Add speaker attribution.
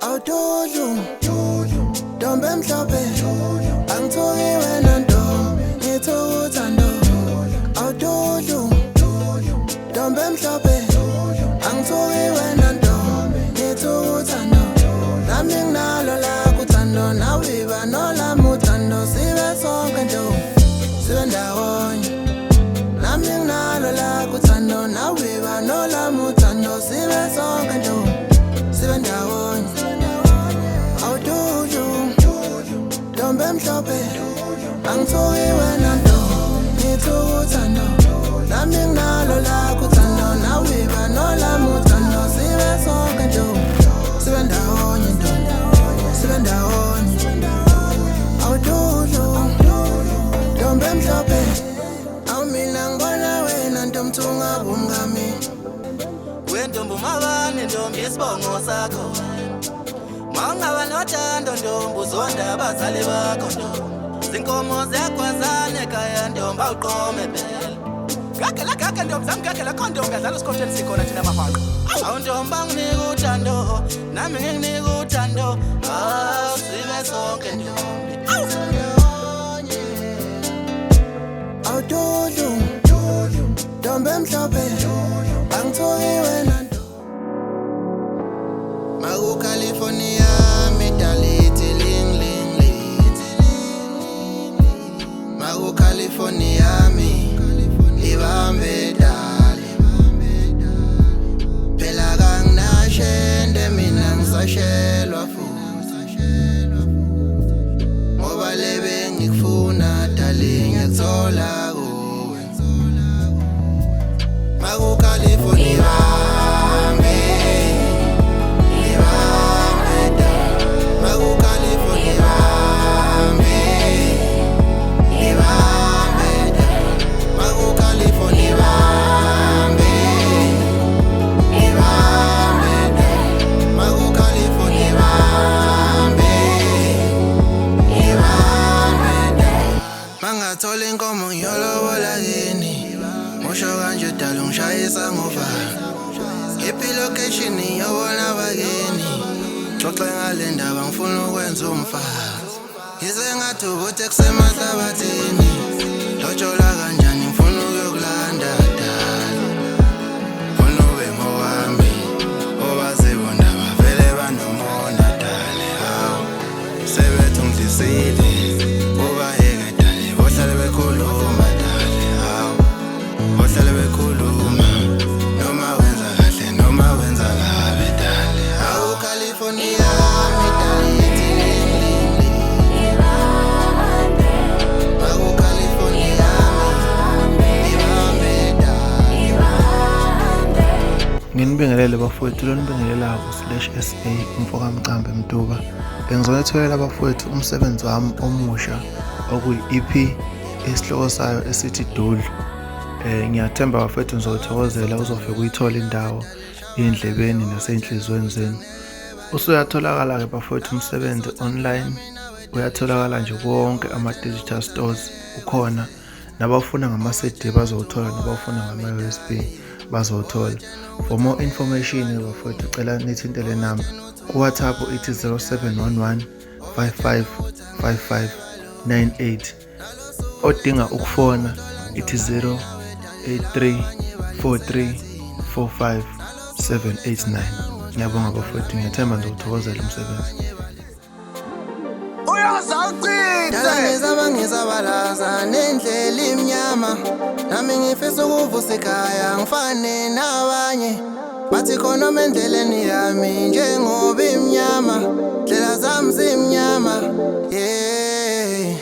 Speaker 1: Dudlu, Dombe mhlophe, angithuki wena ntombi, ngithuka uthando. Dudlu, Dombe mhlophe, angithuki wena ntombi, ngithuka uthando. Nami nginalo lakho uthando, nawe iba nolami uthando, sibe sonke ntombi, sibe ndawonye. Nami nginalo lakho uthando, nawe iba nolami uthando, sibe sonke ntombi, sibe ndawonye. Dombe mhlophe, angithuki wena ntombi, ngithuka uthando. Nami nginalo lakho uthando, nawe iba nolami uthando, sibe sonke ntombi, sibe ndawonye ntombi, sibe ndawonye. Dudlu, Dombe mhlophe, awumina ngibona wena ntombi thunga umngami.
Speaker 2: Wentombi umabane ntombi isibongo sakho. Mawungaba nothando ntombi uzonda abazali bakho ntombi. Zinkomo ziyakhwazana ekhaya ntombi awuqome phela. Gagela ntombi zami gagela khona ntombi ngadlala esikhotheni sikhona thina bafana. Awu ntombi anginika uthando, nami nginginika uthando. Sibe sonke ntombi.
Speaker 1: Dudlu, Dombe mhlophe, angithuki wena ntombi. California, Medality, ling ling ling. Magu California, mi Ibambe dali. Phela kanginashende mina ngisashelwa futhi. Ngoba lebe ngikufuna dali ngiyathola kuwe. Magu California. Mangathola inkomo ngiyolobola kini, musho kanje dala ungishayisa ngovalo. Ngiphi location ngiyobona bakini, xoxe ngale ndaba ngifuna ukwenza umfazi. Ngize ngathi ukuthi kusemahlabathini, lojola kanjani ngifuna ukuyokulanda dala. Funa ube ngowami, obazibona bavele banomonda dale. Hawu sebethi ungidisile, ohlale bekhuluma dale, hawu ohlale bekhuluma, noma wenza kahle noma wenza kabi dale. Hawu California, Medality, hawu California, Ibambe dale.
Speaker 3: Nginibingelele bafowethu, lo nibingelelayo /SA umfoka Mcambe Mduba. Bengizolethela bafowethu umsebenzi wami omusha okuyi-EP esihloko sayo esithi Dudlu. Ngiyathemba bafethu nizothokozela, uzofika uyithola indawo endlebeni nasenhlizweni zenu. Usuyatholakala ke bafethu umsebenzi online, uyatholakala nje konke ama-digital stores ukhona. Nabafuna ngama-CD bazowuthola, nabafuna ngama-USB bazowuthola. For more information bafethu cela nithintele number ku-WhatsApp ithi 0711 55 55 98. Odinga ukufona ithi 083 43 45 789. Ngiyabonga bafowethu, ngiyathemba ngizothokozela umsebenzi.
Speaker 1: Dala ngizabalaza nendlela imnyama, nami ngifisa ukuvusa ikhaya ngifane nabanye. Bathi khona endleleni yami njengoba imnyama, ndlela zami zimnyama, yeah.